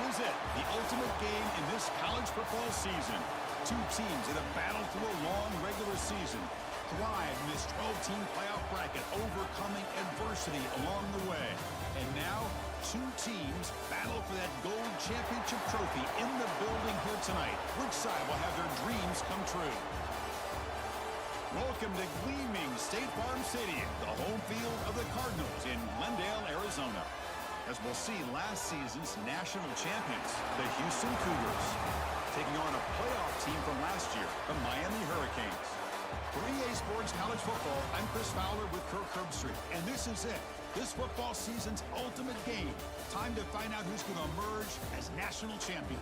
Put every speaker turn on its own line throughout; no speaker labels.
is it, the ultimate game in this college football season. Two teams that have battled through a long regular season, thrive in this 12-team playoff bracket, overcoming adversity along the way. And now, two teams battle for that gold championship trophy in the building here tonight. Which side will have their dreams come true? Welcome to gleaming State Farm Stadium, the home field of the Cardinals in Glendale, Arizona. As we'll see last season's national champions, the Houston Cougars, taking on a playoff team from last year, the Miami Hurricanes. For EA Sports College Football, I'm Chris Fowler with Kirk Herbstreit, and this is it. This football season's ultimate game. Time to find out who's going to emerge as national champion.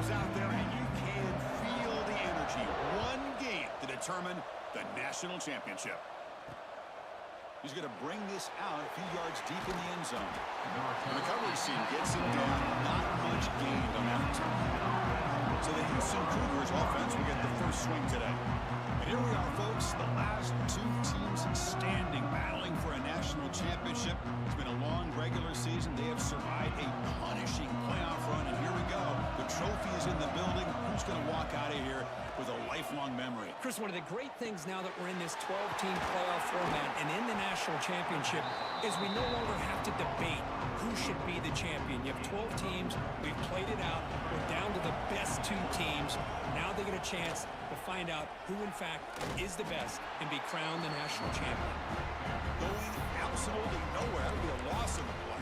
Out there, and you can feel the energy. One game to determine the national championship. He's going to bring this out a few yards deep in the end zone. The recovery team gets it down. Not much gained on that turn. So the Houston Cougars offense will get the first swing today. And here we are, folks, the last two teams standing, battling for a national championship. It's been a long regular season. They have survived a punishing playoff run, and here we go. The trophy is in the building. Who's going to walk out of here with a lifelong memory?
Chris, one of the great things now that we're in this 12-team playoff format and in the national championship is we no longer have to debate who should be the champion. You have 12 teams. We've played it out. We're down to the best two teams. Now they get a chance to find out who, in fact, is the best and be crowned the national champion.
Going absolutely nowhere. That would be a loss in the play.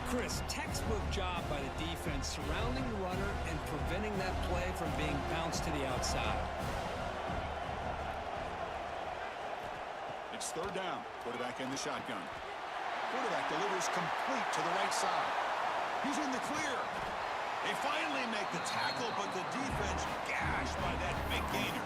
Chris, textbook job by the defense surrounding the runner and preventing that play from being bounced to the outside.
It's third down. Quarterback in the shotgun. Quarterback delivers complete to the right side. He's in the clear. They finally make the tackle, but the defense gashed by that big gainer.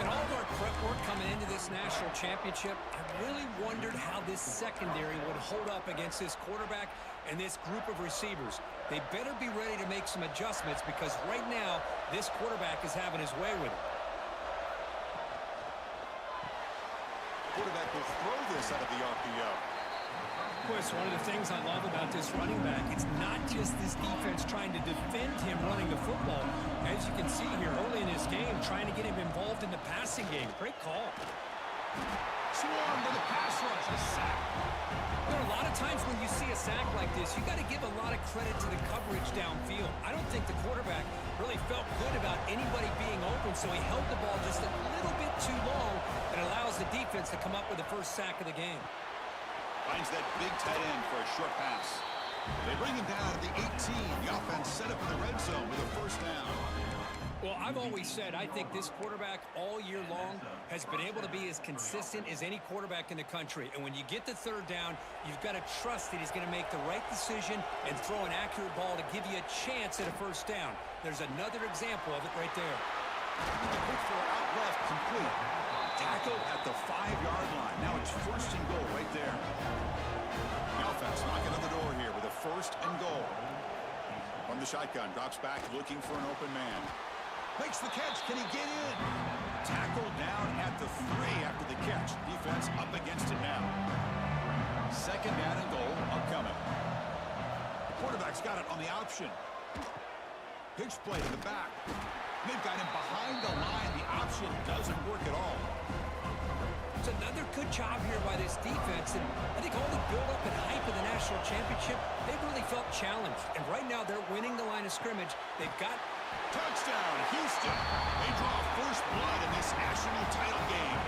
In all of our prep work coming into this national championship, I really wondered how this secondary would hold up against this quarterback and this group of receivers. They better be ready to make some adjustments because right now, this quarterback is having his way with it.
Quarterback will throw this out of the RPO.
Chris, one of the things I love about this running back, it's not just this defense trying to defend him running the football. As you can see here early in this game, trying to get him involved in the passing game. Great call.
Swarm to the pass rush, a sack.
There are a lot of times when you see a sack like this, you got to give a lot of credit to the coverage downfield. I don't think the quarterback really felt good about anybody being open, so he held the ball just a little bit too long and allows the defense to come up with the first sack of the game.
Finds that big tight end for a short pass. They bring him down at the 18. The offense set up in the red zone with a first down.
Well, I've always said I think this quarterback all year long has been able to be as consistent as any quarterback in the country. And when you get the third down, you've got to trust that he's going to make the right decision and throw an accurate ball to give you a chance at a first down. There's another example of it right there.
Quick throw out left, complete. Tackle at the 5-yard line. Now it's first and goal right there. The offense knocking on the door here with a first and goal. From the shotgun, drops back looking for an open man. Makes the catch. Can he get in? Tackle down at the 3 after the catch. Defense up against it now. Second down and goal upcoming. The quarterback's got it on the option. Pitch play to the back. They've got him behind the line. The option doesn't work at all.
It's another good job here by this defense, and I think all the build-up and hype of the national championship, they really felt challenged. And right now, they're winning the line of scrimmage. They've got
touchdown, Houston. They draw first blood in this national title game.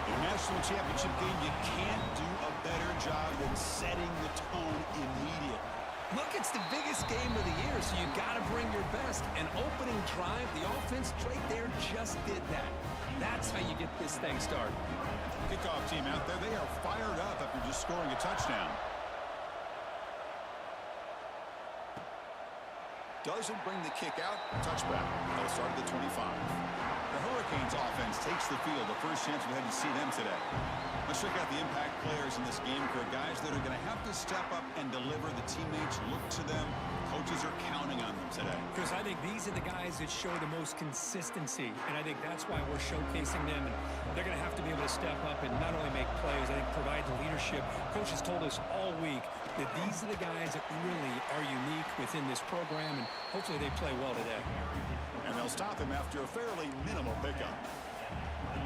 In a national championship game, you can't do a better job than setting the tone immediately.
Look, it's the biggest game of the year, so you got to bring your best. An opening drive, the offense right there just did that. That's how you get this thing started.
Kickoff team out there, they are fired up after just scoring a touchdown. Doesn't bring the kick out. Touchback. They'll start at the 25. The Hurricanes offense takes the field. The first chance we had to see them today. Let's check out the impact players in this game, Kurt. Guys that are going to have to step up and deliver. The teammates look to them. Coaches are counting on them today.
Chris, I think these are the guys that show the most consistency, and I think that's why we're showcasing them. And they're going to have to be able to step up and not only make plays, I think provide the leadership. Coach has told us all week that these are the guys that really are unique within this program, and hopefully they play well today.
And they'll stop him after a fairly minimal pickup.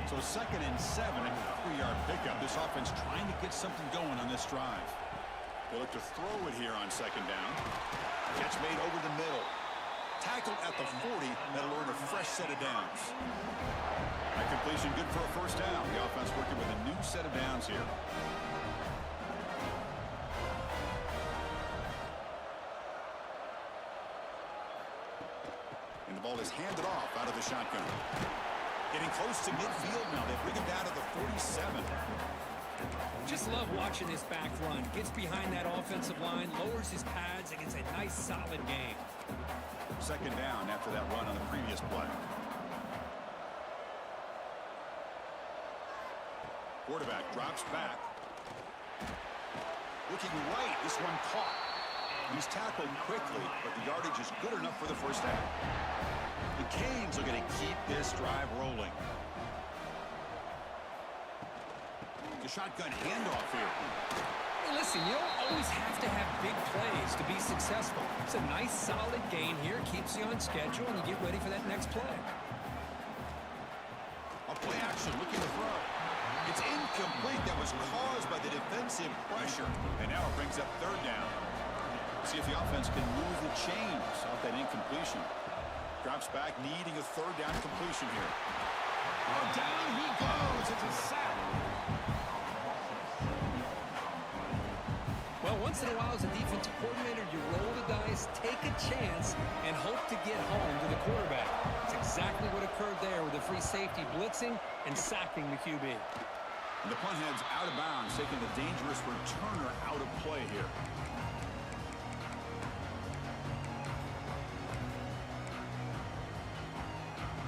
So 2nd and 7, a 3-yard pickup. This offense trying to get something going on this drive. They look to throw it here on 2nd down. Catch made over the middle. Tackled at the 40. That'll earn a fresh set of downs. That completion good for a first down. The offense working with a new set of downs here. And the ball is handed off out of the shotgun. Getting close to midfield now. They bring him down to the 47.
Just love watching this back run. Gets behind that offensive line, lowers his pads, and gets a nice solid game.
2nd down after that run on the previous play. Quarterback drops back. Looking right. This one caught. He's tackled quickly, but the yardage is good enough for the first down. The Canes are going to keep this drive rolling. The shotgun handoff here.
Hey, listen, you don't always have to have big plays to be successful. It's a nice, solid gain here. Keeps you on schedule, and you get ready for that next play.
A play action, looking to throw. It's incomplete. That was caused by the defensive pressure. And now it brings up 3rd down. See if the offense can move the chains off that incompletion. Drops back, needing a 3rd down completion here. Oh, down he goes. It's a sack.
Well, once in a while as a defensive coordinator, you roll the dice, take a chance, and hope to get home to the quarterback. It's exactly what occurred there with the free safety blitzing and sacking the QB.
And the punt head's out of bounds, taking the dangerous returner out of play here.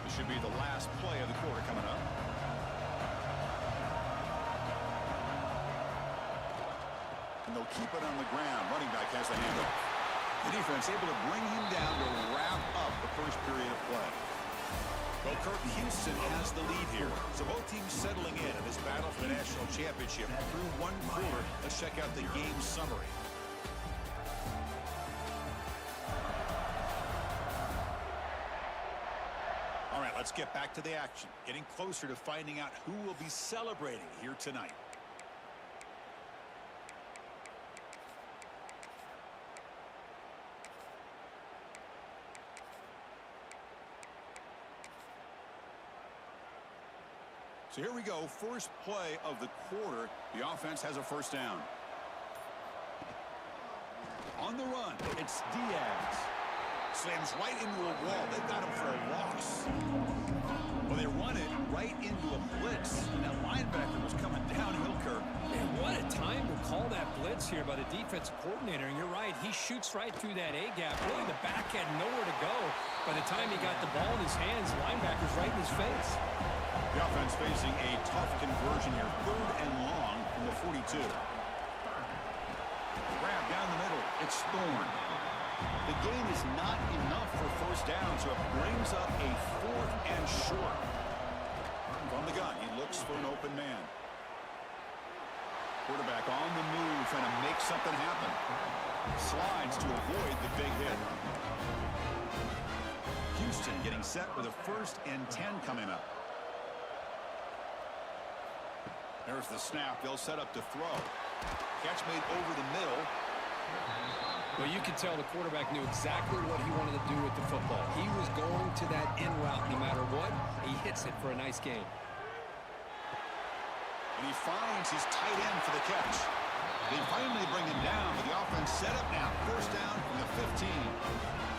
This should be the last play of the quarter coming up. And they'll keep it on the ground. Running back has the handoff. The defense able to bring him down to wrap up the first period of play. Well, Kirk, Houston has the lead here. So both teams settling in this battle for the national championship through one quarter. Let's check out the game summary. All right, let's get back to the action. Getting closer to finding out who will be celebrating here tonight. So here we go, first play of the quarter. The offense has a first down. On the run, it's Diaz. Slams right into a wall. They've got him for a loss. Well, they run it right into a blitz. And that linebacker was coming downhill, Kirk.
Man, what a time to call that blitz here by the defensive coordinator. And you're right, he shoots right through that A-gap. Really, the back had nowhere to go. By the time he got the ball in his hands, the linebacker's right in his face.
The offense facing a tough conversion here. 3rd and long from the 42. Grab down the middle. It's Thorne. The gain is not enough for first down, so it brings up a 4th and short. From the gun, he looks for an open man. Quarterback on the move, trying to make something happen. Slides to avoid the big hit. Houston getting set with a 1st and 10 coming up. There's the snap. They'll set up to throw. Catch made over the middle.
Well, you could tell the quarterback knew exactly what he wanted to do with the football. He was going to that in route no matter what. He hits it for a nice gain.
And he finds his tight end for the catch. They finally bring him down, but the offense set up now. First down from the 15.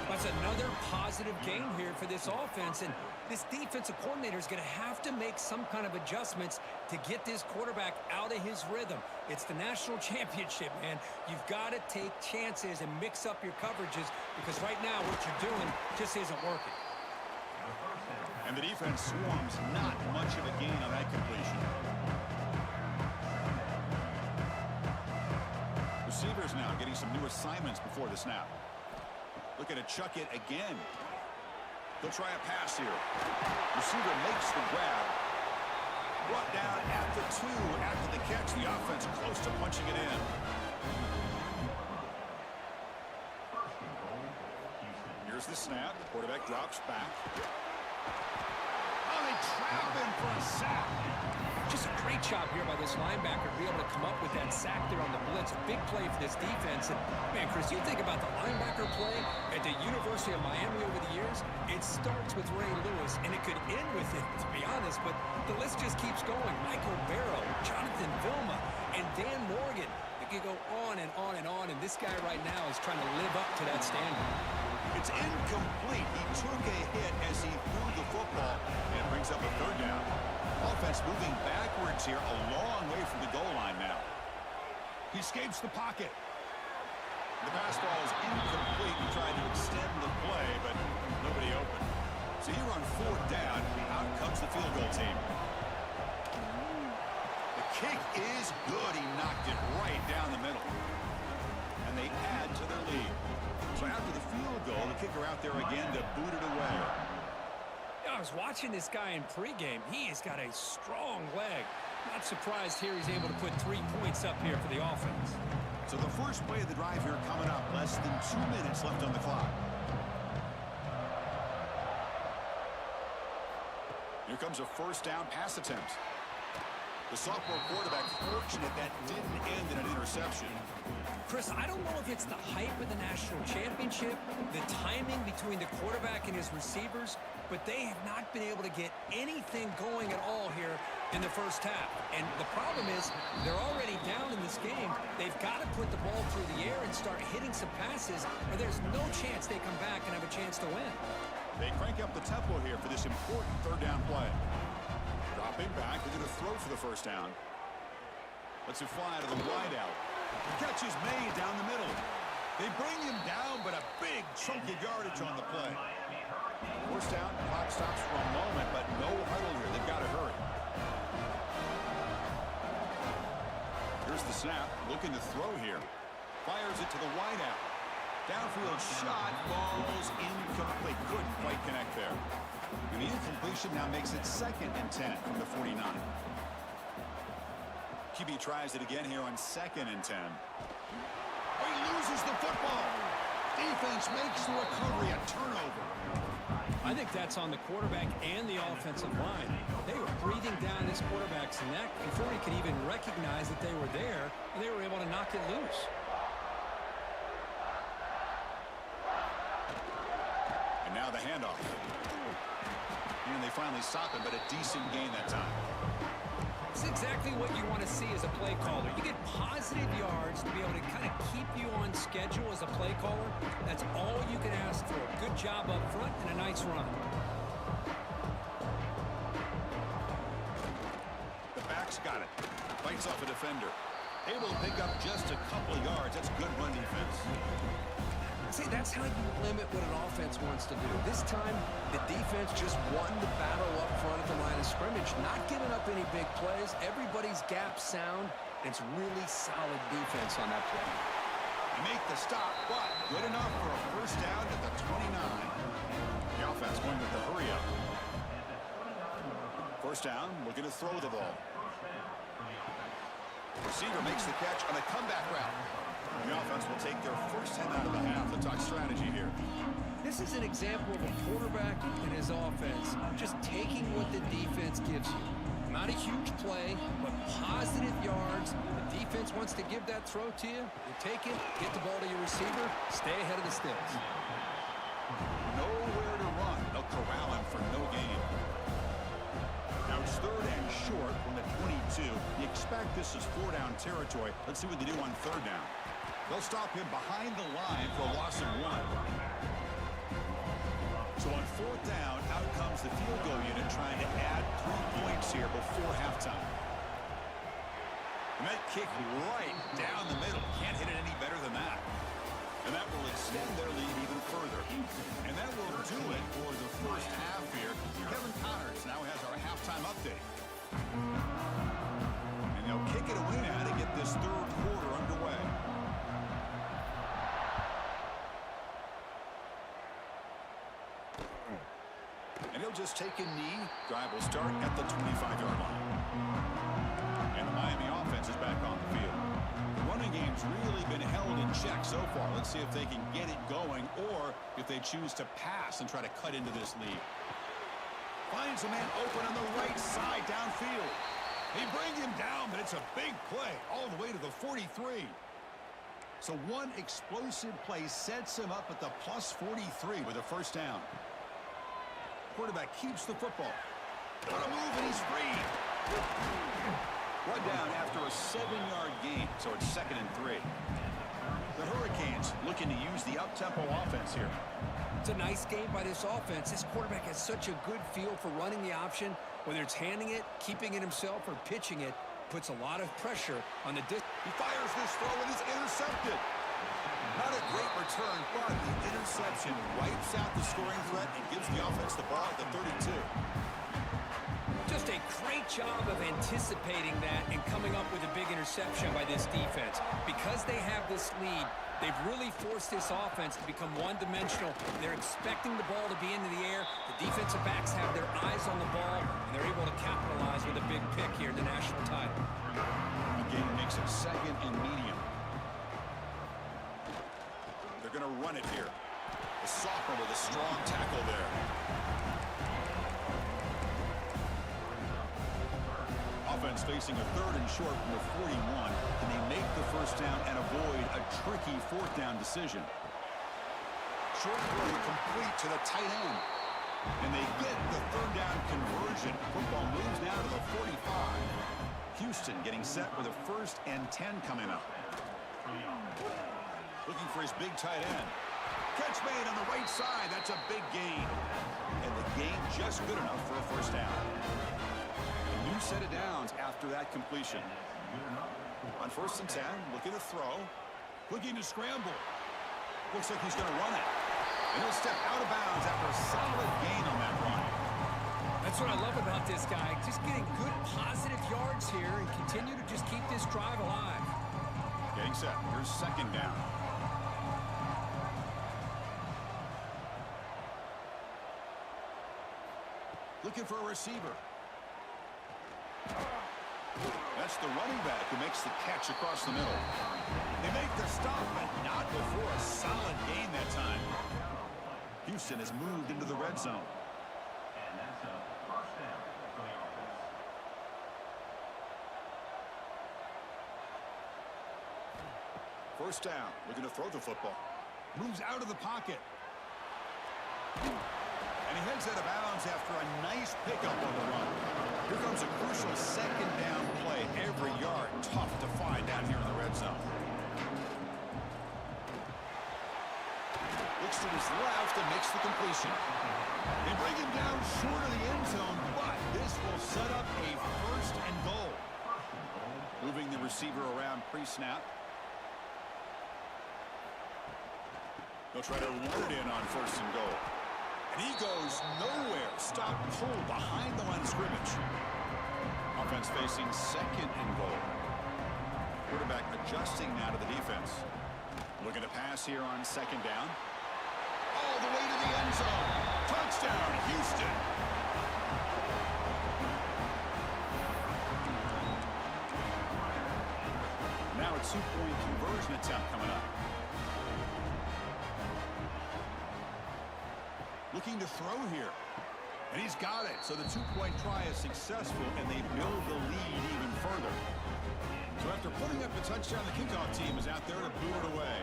That's another positive gain here for this offense, and this defensive coordinator is going to have to make some kind of adjustments to get this quarterback out of his rhythm. It's the national championship, man. You've got to take chances and mix up your coverages because right now what you're doing just isn't working.
And the defense swarms, not much of a gain on that completion. Receivers now getting some new assignments before the snap. Looking to chuck it again. They'll try a pass here. Receiver makes the grab. Brought down at the 2 after the catch. The offense close to punching it in. Here's the snap. Quarterback drops back. Oh, they trap him for a sack.
Just a great job here by this linebacker to be able to come up with that sack there on the blitz. A big play for this defense. And, man, Chris, you think about the linebacker play at the University of Miami over the years, it starts with Ray Lewis, and it could end with it, to be honest, but the list just keeps going. Michael Barrow, Jonathan Vilma, and Dan Morgan. It could go on and on and on, and this guy right now is trying to live up to that standard.
It's incomplete. He took a hit as he threw the football and brings up a third down. Offense moving backwards here, a long way from the goal line now. He escapes the pocket. The pass ball is incomplete. He tried to extend the play, but nobody open. So here on 4th down, out comes the field goal team. The kick is good. He knocked it right down the middle. And they add to their lead. So after the field goal, the kicker out there again to boot it away.
I was watching this guy in pregame. He has got a strong leg. Not surprised here he's able to put 3 points up here for the offense.
So the first play of the drive here coming up. Less than 2 minutes left on the clock. Here comes a first down pass attempt. The sophomore quarterback fortunate that didn't end in an interception.
Chris, I don't know if it's the hype of the national championship, the timing between the quarterback and his receivers, but they have not been able to get anything going at all here in the first half. And the problem is they're already down in this game. They've got to put the ball through the air and start hitting some passes, or there's no chance they come back and have a chance to win.
They crank up the tempo here for this important third down play. Dropping back, they're going to throw for the first down. Lets it fly to the wide out. The catch is made down the middle. They bring him down, but a big chunk of yardage on the play. First down, clock stops for a moment, but no huddle here. They've got to hurry. Here's the snap, looking to throw here. Fires it to the wide out. Downfield shot, falls incomplete. Couldn't quite connect there. And the incompletion now makes it 2nd and 10 from the 49. QB tries it again here on 2nd and 10. He loses the football. Defense makes the recovery, a turnover.
I think that's on the quarterback and the offensive line. They were breathing down this quarterback's neck before he could even recognize that they were there, and they were able to knock it loose.
And now the handoff. And they finally stop him, but a decent gain that time.
It's exactly what you want to see as a play caller. You get positive yards to be able to kind of keep you on schedule as a play caller. That's all you can ask for. Good job up front and a nice run.
The back's got it. Fights off a defender. Able to pick up just a couple of yards. That's good run defense.
See, that's how you limit what an offense wants to do. This time, the defense just won the battle up front at the line of scrimmage, not giving up any big plays. Everybody's gap sound. It's really solid defense on that play.
They make the stop, but good enough for a first down at the 29. The offense going with the hurry up. First down, looking to throw the ball. Receiver makes the catch on a comeback route. The offense will take their first 10 out of the half. Let's talk strategy here.
This is an example of a quarterback and his offense just taking what the defense gives you. Not a huge play, but positive yards. The defense wants to give that throw to you. You take it, get the ball to your receiver, stay ahead of the sticks.
Nowhere to run. They'll corral him for no gain. Now it's 3rd and short from the 22. You expect this is 4-down territory. Let's see what they do on 3rd down. They'll stop him behind the line for a loss of 1. So on 4th down, out comes the field goal unit trying to add 3 points here before halftime. And that kick right down the middle. Can't hit it any better than that. And that will extend their lead even further. And that will do it for the first half here. Kevin, just take a knee. Drive will start at the 25-yard line. And the Miami offense is back on the field. The running game's really been held in check so far. Let's see if they can get it going or if they choose to pass and try to cut into this lead. Finds a man open on the right side downfield. They bring him down, but it's a big play all the way to the 43. So one explosive play sets him up at the plus 43 with a first down. Quarterback keeps the football. On a move, and he's free. One down after a 7-yard gain, so it's 2nd and 3. The Hurricanes looking to use the up-tempo offense here.
It's a nice game by this offense. This quarterback has such a good feel for running the option. Whether it's handing it, keeping it himself, or pitching it, puts a lot of pressure on the distance.
He fires this throw and it's intercepted. Not a great return, but the interception wipes out the scoring threat and gives the offense the ball at the 32.
Just a great job of anticipating that and coming up with a big interception by this defense. Because they have this lead, they've really forced this offense to become one-dimensional. They're expecting the ball to be into the air. The defensive backs have their eyes on the ball, and they're able to capitalize with a big pick here in the national title.
Again, makes it 2nd and medium. They're going to run it here. The sophomore with a strong tackle there. Offense facing a 3rd and short from the 41. Can they make the first down and avoid a tricky 4th down decision? Short throw complete to the tight end. And they get the 3rd down conversion. Football moves now to the 45. Houston getting set with a 1st and 10 coming up. Looking for his big tight end. Catch made on the right side. That's a big gain. And the gain just good enough for a first down. A new set of downs after that completion. On 1st and 10, looking to throw. Looking to scramble. Looks like he's going to run it. And he'll step out of bounds after a solid gain on that run.
That's what I love about this guy. Just getting good, positive yards here and continue to just keep this drive alive.
Getting set. Here's 2nd down. Looking for a receiver. That's the running back who makes the catch across the middle. They make the stop, but not before a solid gain that time. Houston has moved into the red zone. First down, looking to throw the football. Moves out of the pocket. And he heads out of bounds after a nice pickup on the run. Here comes a crucial 2nd down play. Every yard tough to find down here in the red zone. Looks to his left and makes the completion. They bring him down short of the end zone, but this will set up a 1st and goal. Moving the receiver around pre-snap. They'll try to run it in on 1st and goal. And he goes nowhere. Stop pull behind the line of scrimmage. Offense facing 2nd and goal. Quarterback adjusting now to the defense. Looking to pass here on 2nd down. All the way to the end zone. Touchdown, Houston. Now a 2-point conversion attempt coming up. Looking to throw here. And he's got it. So the 2-point try is successful, and they build the lead even further. So after putting up the touchdown, the kickoff team is out there to boot it away.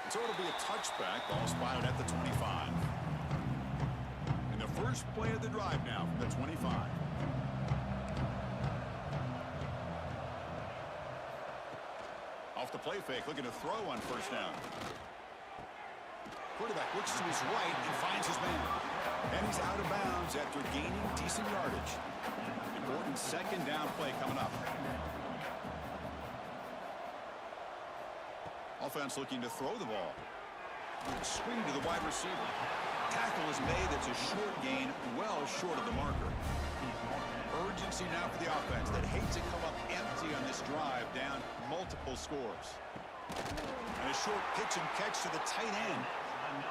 So it'll be a touchback. Ball spotted at the 25. And the first play of the drive now from the 25. Off the play fake, looking to throw on 1st down. Quarterback looks to his right and finds his man. And he's out of bounds after gaining decent yardage. Important 2nd down play coming up. Offense looking to throw the ball. Screen to the wide receiver. Tackle is made. It's a short gain, well short of the marker. Urgency now for the offense that hates to come up empty on this drive, down multiple scores. And he a short pitch and catch to the tight end.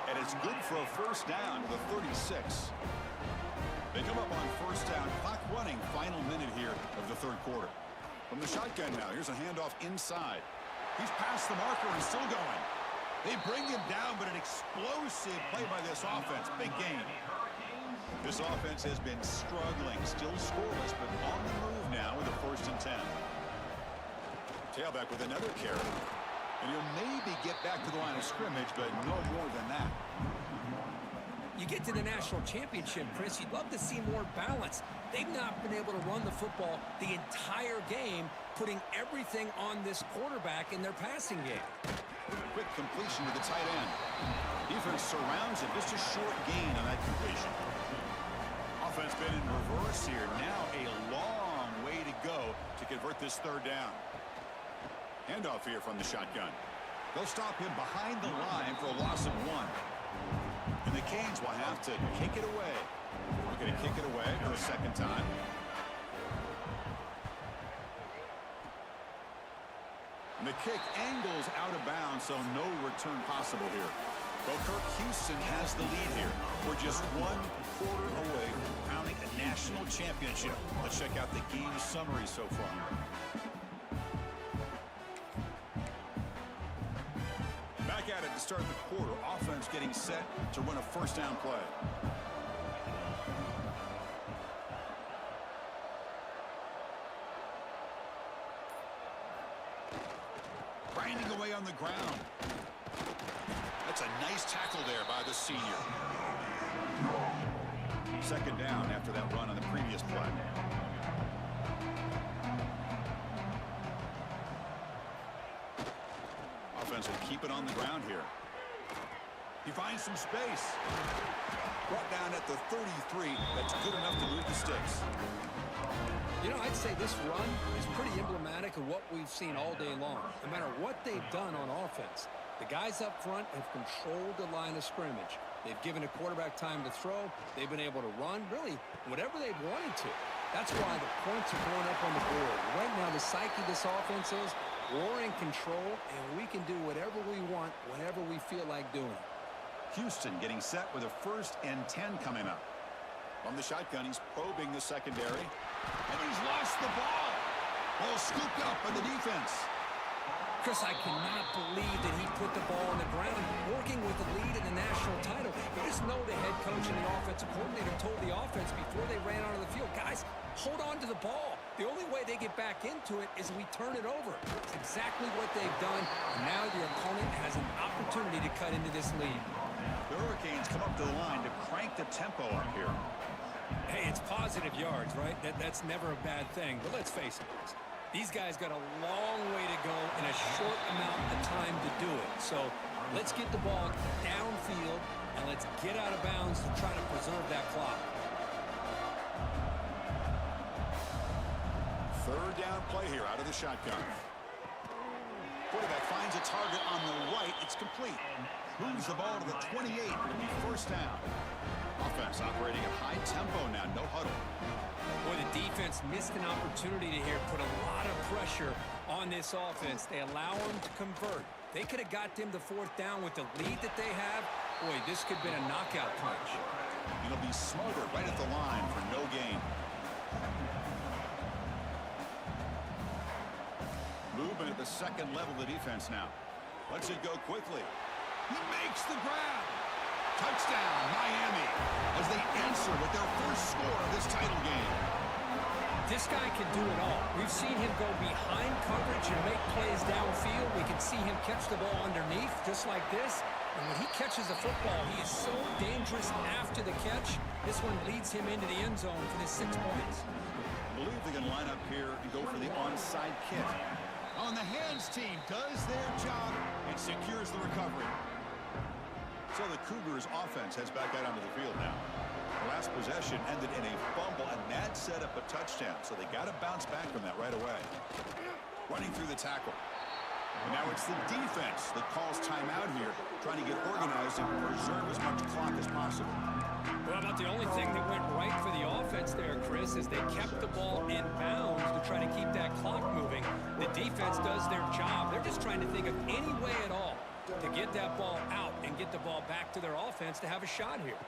And it's good for a first down to the 36. They come up on first down. Clock running. Final minute here of the third quarter. From the shotgun now. Here's a handoff inside. He's past the marker and still going. They bring him down, but an explosive play by this offense. Big game. This offense has been struggling. Still scoreless, but on the move now with a 1st and 10. Tailback with another carry. And he'll maybe get back to the line of scrimmage, but no more than that.
You get to the national championship, Chris, you'd love to see more balance. They've not been able to run the football the entire game, putting everything on this quarterback in their passing game.
Quick completion to the tight end. Defense surrounds him. Just a short gain on that completion. Offense been in reverse here. Now a long way to go to convert this third down. Handoff here from the shotgun. They'll stop him behind the line for a loss of 1. And the Canes will have to kick it away. We're going to kick it away for the second time. And the kick angles out of bounds, so no return possible here. Well, Kirk Houston has the lead here. We're just 1 quarter away from crowning a national championship. Let's check out the game summary so far. Back at it to start the quarter. Offense getting set to run a first down play. Grinding away on the ground. That's a nice tackle there by the senior. Second down after that run on the previous play. Offense will keep it on the ground here. He finds some space. Brought down at the 33. That's good enough to move the sticks.
You know, I'd say this run is pretty emblematic of what we've seen all day long. No matter what they've done on offense, the guys up front have controlled the line of scrimmage. They've given a quarterback time to throw. They've been able to run, really, whatever they've wanted to. That's why the points are going up on the board. Right now, the psyche of this offense is we're in control, and we can do whatever we want whenever we feel like doing it.
Houston getting set with a 1st and 10 coming up. From the shotgun, he's probing the secondary. And he's lost the ball. Well, scooped up by the defense.
Chris, I cannot believe that he put the ball on the ground, working with the lead in the national title. You just know the head coach and the offensive coordinator told the offense before they ran onto the field, guys, hold on to the ball. The only way they get back into it is we turn it over. It's exactly what they've done, and now your opponent has an opportunity to cut into this lead.
The Hurricanes come up to the line to crank the tempo up here.
Hey, it's positive yards, right? That's never a bad thing. But let's face it, these guys got a long way to go in a short amount of time to do it. So let's get the ball downfield, and let's get out of bounds to try to preserve that clock.
Third down play here out of the shotgun. Quarterback finds a target on the right. It's complete. Moves the ball to the 28. It'll be first down. Offense operating at high tempo now. No huddle.
Boy, the defense missed an opportunity to here put a lot of pressure on this offense. They allow them to convert. They could have got them to 4th down with the lead that they have. Boy, this could have been a knockout punch.
It'll be smothered right at the line for no gain. Movement at the second level of the defense now. Lets it go quickly. He makes the grab. Touchdown, Miami, as they answer with their first score of this title game.
This guy can do it all. We've seen him go behind coverage and make plays downfield. We can see him catch the ball underneath, just like this. And when he catches the football, he is so dangerous after the catch. This one leads him into the end zone for the 6 points.
I believe they can line up here and go for the onside kick. On the hands team does their job and secures the recovery. So the Cougars offense heads back out onto the field now. The last possession ended in a fumble, and that set up a touchdown. So they got to bounce back from that right away. Running through the tackle. And now it's the defense that calls timeout here, trying to get organized and preserve as much clock as possible.
Well, about the only thing that went right for the offense there, Chris, is they kept the ball in bounds to try to keep that clock moving. The defense does their job. They're just trying to think of any way at all to get that ball out and get the ball back to their offense to have a shot here.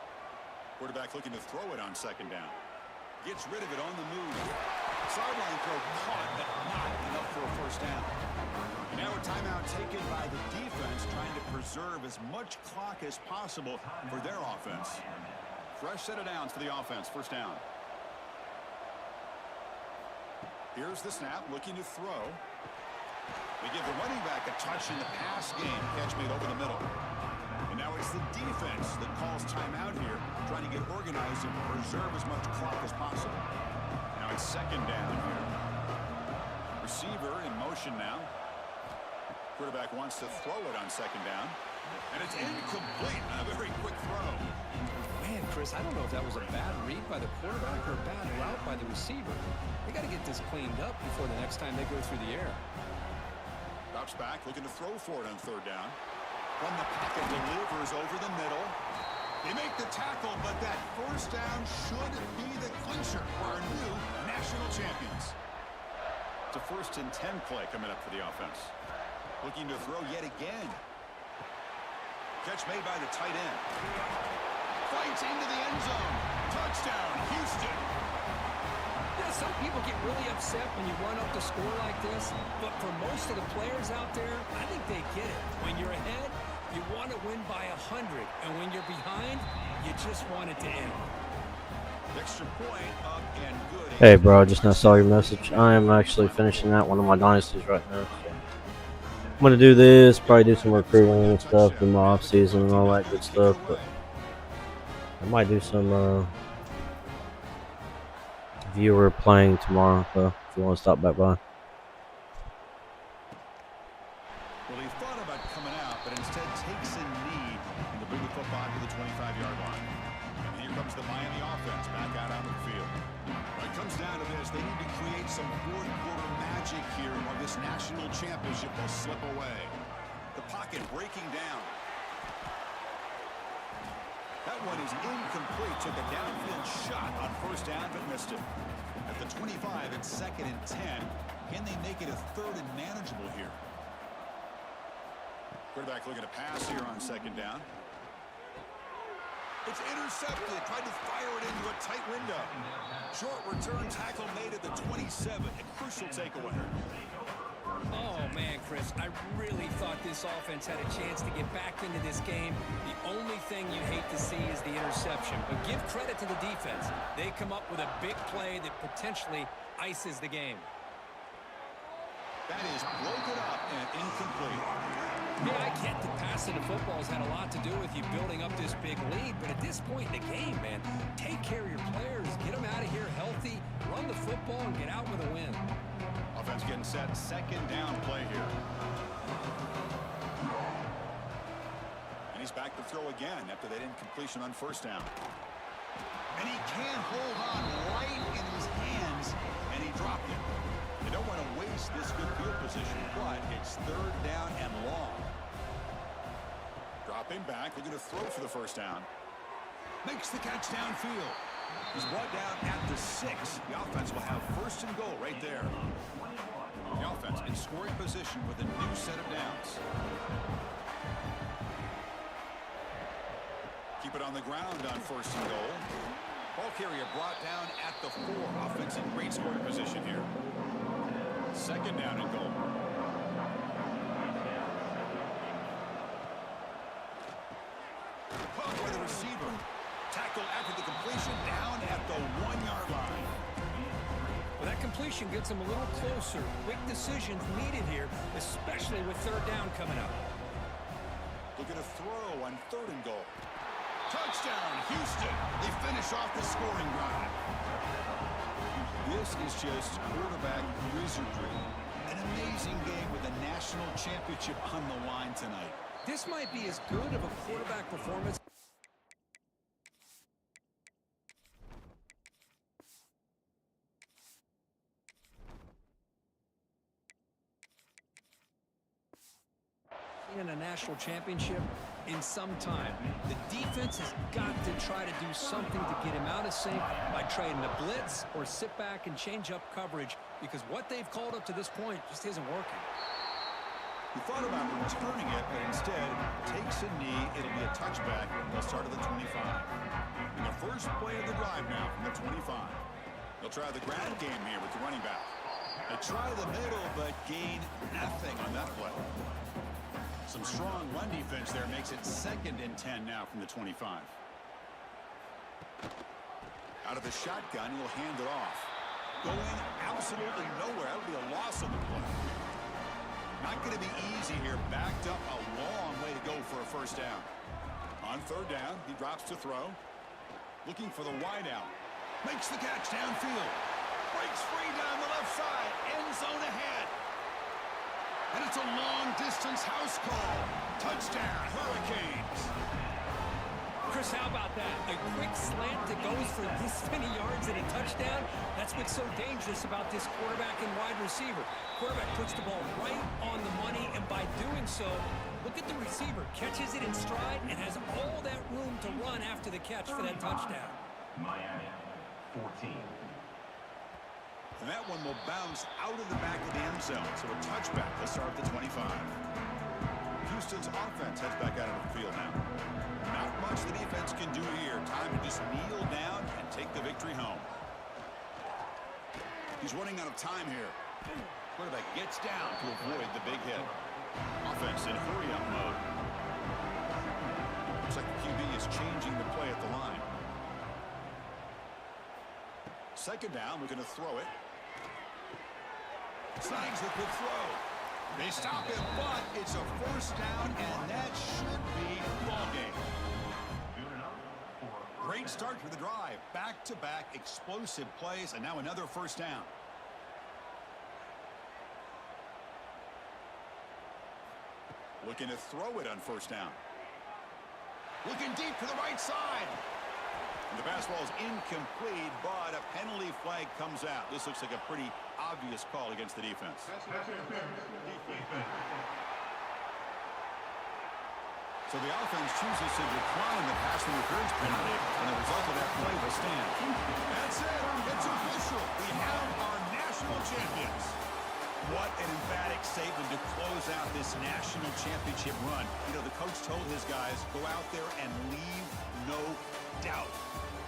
Quarterback looking to throw it on second down. Gets rid of it on the move. Sideline throw caught, but not enough for a first down. And now a timeout taken by the defense, trying to preserve as much clock as possible for their offense. Fresh set of downs for the offense. First down. Here's the snap, looking to throw. They give the running back a touch in the pass game. Catch made over the middle. And now it's the defense that calls timeout here, trying to get organized and preserve as much clock as possible. Now it's second down here. Receiver in motion now. Quarterback wants to throw it on second down. And it's incomplete on a very quick throw.
Man, Chris, I don't know if that was a bad read by the quarterback or a bad route by the receiver. They got to get this cleaned up before the next time they go through the air.
Drops back, looking to throw for it on third down. From the pocket, delivers over the middle. They make the tackle, but that first down should be the clincher for our new national champions. It's a 1st and 10 play coming up for the offense. Looking to throw yet again. Catch made by the tight end. Fights into the end zone. Touchdown, Houston.
Yeah, some people get really upset when you run up the score like this, but for most of the players out there, I think they get it. When you're ahead, you want to win by 100, and when you're behind, you just want it to end.
Extra point up and good.
Hey, bro, I just now saw your message. I am actually finishing out one of my dynasties right now. So I'm going to do this, probably do some recruiting and stuff in my off season and all that good stuff. But I might do some viewer playing tomorrow, so if you want to stop back by.
Well, he thought about coming out, but instead takes a knee and to bring the football to the 25-yard line. And here comes the Miami offense back out on the field. When it comes down to this, they need to create some fourth-quarter magic here, or this national championship will slip away. The pocket breaking down. That one is incomplete. Took a downfield shot on first down, but missed it. At the 25, it's 2nd and 10. Can they make it a 3rd and manageable here? Quarterback looking to pass here on second down. It's intercepted. Tried to fire it into a tight window. Short return tackle made at the 27. A crucial takeaway.
Oh, man, Chris, I really thought this offense had a chance to get back into this game. The only thing you hate to see is the interception. But give credit to the defense. They come up with a big play that potentially ices the game.
That is broken up and incomplete.
Yeah, I get that passing the football has had a lot to do with you building up this big lead, but at this point in the game, man, take care of your players, get them out of here healthy, run the football, and get out with a win.
Offense getting set, second down play here. And he's back to throw again after that incompletion on first down. And he can't hold on right in his hands, and he dropped it. They don't want to waste this good field position, but it's 3rd down and long. Dropping back, looking to throw for the first down. Makes the catch downfield. He's brought down at the 6. The offense will have 1st and goal right there. The offense in scoring position with a new set of downs. Keep it on the ground on 1st and goal. Ball carrier brought down at the 4. Offense in great scoring position here. 2nd down and goal. Caught by the receiver. Tackle after the completion down at the 1-yard line.
Well, that completion gets them a little closer. Quick decisions needed here, especially with 3rd down coming up.
Looking to throw on 3rd and goal. Touchdown, Houston. They finish off the scoring drive. This is just quarterback wizardry. An amazing game with a national championship on the line tonight.
This might be as good of a quarterback performance. In a national championship in some time. The defense has got to try to do something to get him out of sync by trading the blitz or sit back and change up coverage, because what they've called up to this point just isn't working.
He thought about returning it, but instead takes a knee. It'll be a touchback. They'll start at the 25. And the first play of the drive now from the 25. They'll try the ground game here with the running back. They try the middle, but gain nothing on that play. Some strong run defense there makes it 2nd and 10 now from the 25. Out of the shotgun, he'll hand it off. Going absolutely nowhere. That would be a loss on the play. Not going to be easy here. Backed up a long way to go for a first down. On 3rd down, he drops to throw. Looking for the wideout. Makes the catch downfield. Breaks free down the left side. End zone ahead. And it's a long-distance house call. Touchdown, Hurricanes.
Chris, how about that? A quick slant that goes for this many yards and a touchdown. That's what's so dangerous about this quarterback and wide receiver. Quarterback puts the ball right on the money, and by doing so, look at the receiver. Catches it in stride and has all that room to run after the catch for that touchdown.
Miami, 14.
And that one will bounce out of the back of the end zone. So a touchback to start the 25. Houston's offense heads back out of the field now. Not much the defense can do here. Time to just kneel down and take the victory home. He's running out of time here. Quarterback gets down to avoid the big hit. Offense in hurry-up mode. Looks like the QB is changing the play at the line. 2nd down, we're going to throw it. Snags the quick throw. They stop it, but it's a first down, and that should be ball game. Great start to the drive. Back-to-back explosive plays, and now another first down. Looking to throw it on first down. Looking deep to the right side. And the pass ball is incomplete, but a penalty flag comes out. This looks like a pretty obvious call against the defense. So the offense chooses to decline the pass interference penalty, and the result of that play will stand. That's it. It's official. We have our national champions. What an emphatic statement to close out this national championship run. You know, the coach told his guys, go out there and leave no doubt.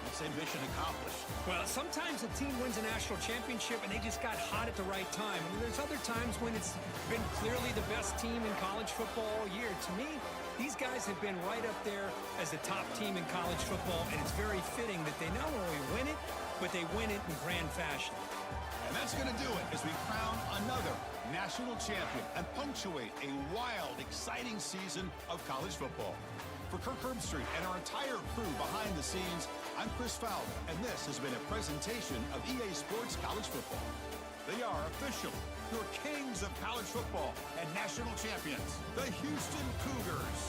Let's say mission accomplished.
Well, sometimes a team wins a national championship and they just got hot at the right time. And there's other times when it's been clearly the best team in college football all year. To me, these guys have been right up there as the top team in college football, and it's very fitting that they not only win it, but they win it in grand fashion.
And that's going to do it as we crown another national champion and punctuate a wild, exciting season of college football. For Kirk Herbstreit and our entire crew behind the scenes, I'm Chris Fowler, and this has been a presentation of EA Sports College Football. They are official, your kings of college football and national champions, the Houston Cougars.